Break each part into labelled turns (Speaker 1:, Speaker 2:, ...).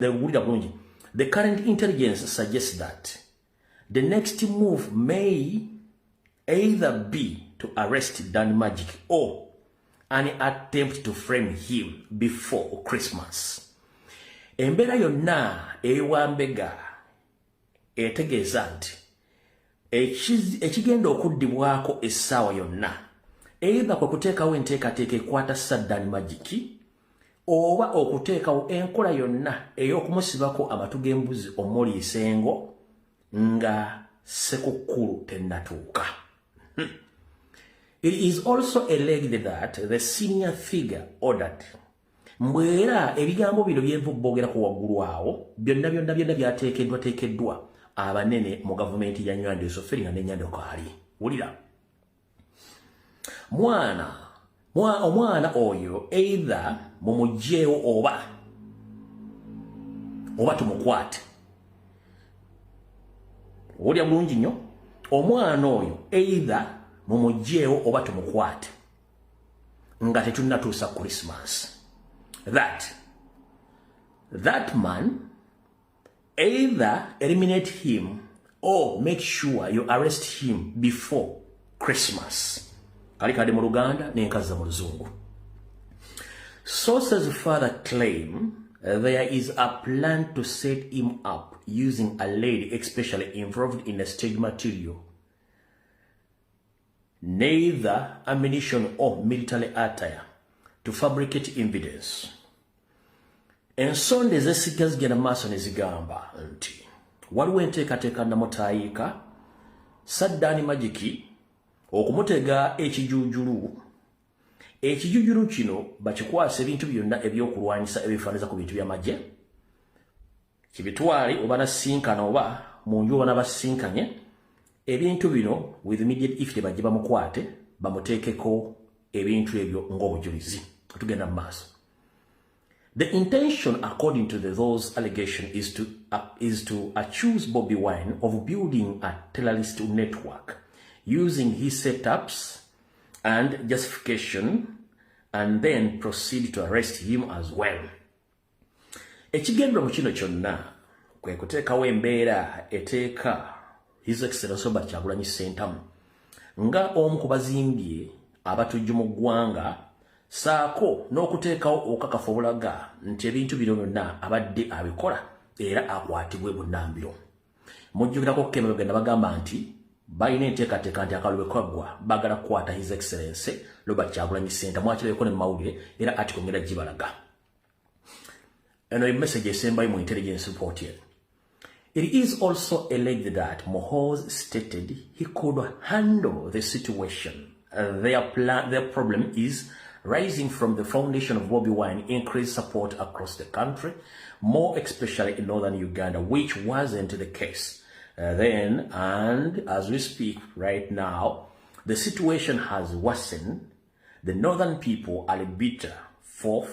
Speaker 1: The current intelligence suggests that the next move may either be to arrest Dan Magic or an attempt to frame him before Christmas. Embera yonna ewambega etegeeza nti ekigenda okuddibwako essaawa yonna either kwe kuteekawo enteekateeka ekwata Dan Magic oba okuteekawo enkola yonna ey'okumusibako amatu g'embuzi omuli isengo nga sekukkulu tennatuuka. It is also alleged that the senior figure ordered mbwera ebigambo bino byenvubbogerako waggulu awo byonna byateekeddwa abanene mu gavumenti ya Nywando Esoferi nga n'ennyando kaali. Wulira. Omwana oyo either mumuggyeewo oba tumukwate. Wulira bulungi nnyo. Omwana oyo either mumuggyeewo oba tumukwate nga tetunnatuusa Christmas. That man, either eliminate him or make sure you arrest him before Christmas. Kalikade mu Luganda n'enkaza mu Luzungu. Sources further claim there is a plan to set him up using a lady especially involved in the stage material, neither ammunition or military attire, to fabricate evidence. Ensonde z'esigga zigenda maaso ne zigamba nti waliwo enteekateeka namutayiika Dan Magic okumutega ekijuujulu kino bakikwasa ebintu byonna ebyokulwanyisa ebifaananiza ku bintu by'amagye kibitwale oba nasinkana oba mu nju oba nabasinkanye ebintu bino with immediate effect bajje bamukwate bamuteekeko ebintu ebyo ng'obujulizi. Tugenda mu maaso. The intention, according to those allegations, is to accuse Bobi Wine of building a terrorist network using his setups and justification, and then proceed to arrest him as well. Ekigendwa mu kino kyonna kwe kuteekawo embeera eteeka His Excellency Robert Kyagulanyi Ssentamu nga omu ku bazimbye abatujju mu ggwanga saako n'okuteekawo okakafu obulaga nti ebintu bino byonna abadde abikola era akwatibwe bunnambiro. Mujjukirako Kemebwe ne bagamba nti balina enteekateeka nti akalulu bwe kaggwa bagala kukwata His Excellency Robert Kyagulanyi Ssentamu akirabeko ne mu mawulire era ati ngenda gibalaga. Eno ye message esembayo mu intelligence report here. It is also alleged that Mohoz stated he could handle the situation. Their problem is rising from the foundation of Bobi Wine increased support across the country, more especially in northern Uganda, which wasn't the case then. And as we speak right now, the situation has worsened. The northern people are bitter for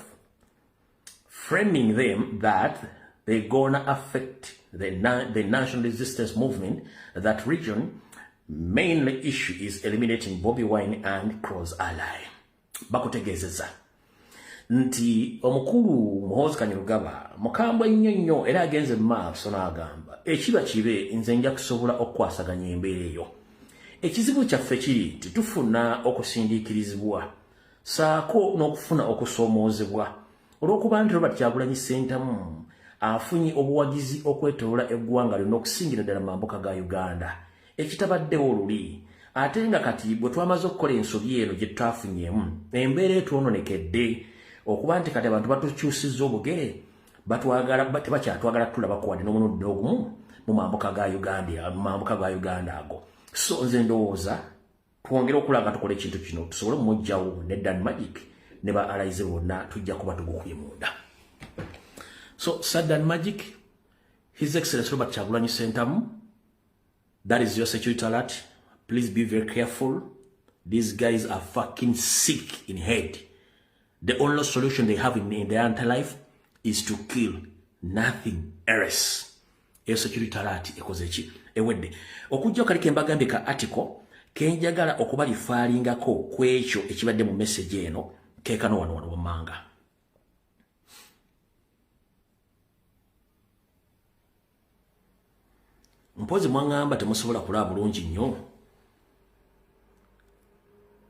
Speaker 1: framing them that they're gonna affect the national resistance movement. That region mainly issue is eliminating Bobi Wine and Cross Ally. Bakutegezeza nti omukulu Muhoozi Kanyarugaba mukambwe nnyo era agenze maaso n'agamba ekiba kibe nze nja kusobola okukwasaganya embeera eyo. Ekizibu kyaffe kiri nti tufuna okusindiikirizibwa saako n'okufuna okusoomoozebwa olw'okuba nti Robert Kyagulanyi Ssentamu afunye obuwagizi okwetoolola eggwanga lyonna okusingira ddala mu mambuka ga Uganda ekitabaddewo luli. Ate nga kati bwe twamaze okukola ensobi eno gye twafunyeemu embeera etwononekedde okuba nti kati abantu batukyusizza obugere tebakyatwagala tulabako wadde n'omulundi ogumu mu mambuka ga Uganda ago. So nze ndowooza twongere okulanga tukola ekintu kino tusobole omujjawo ne Dan Magic ne ba allies bonna tujja kuba tugukubye munda. So Dan Magic, His Excellency Robert Kyagulanyi Ssentamu, that is your security alert. Please be very careful. These guys are fucking sick in head. The only solution they have in their entire life is to kill, nothing else. Your security alert ekozechi ewedde okujja kaliko embagambye ka article kenjagala okubali falingako kwekyo ekibadde mu message eno kekano wano wamanga. Mpozi mwangamba temusobola kulaba bulungi nnyo.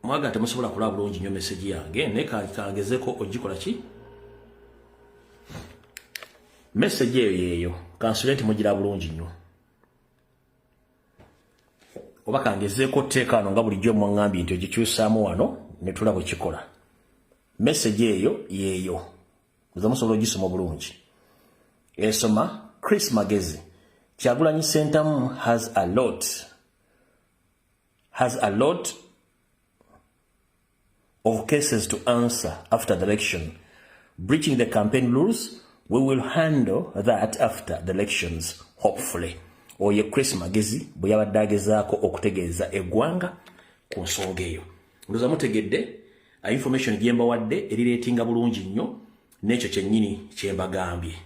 Speaker 1: Mwaga temusobola kulaba bulungi nnyo message yange ne kangezeko ogikola ki? Message yeyo consulate mugira bulungi nnyo. Oba kangezeko teekano nga bulijjo mwangambi nti ogikyusaamu wano ne tulaba kikola. Message yeyo. Muza musobola ogisoma bulungi. Esoma Chris Magezi. Kyagulanyi Sentamu has a lot of cases to answer after the election. Breaching the campaign rules, we will handle that after the elections, hopefully. Oye Chris Magezi bwe yabadde agezaako okutegeeza eggwanga ku nsonga eyo. Ndoza mutegedde information gye mbawadde erireetinga bulungi nnyo n'ekyo kyennyini kye mbagambye.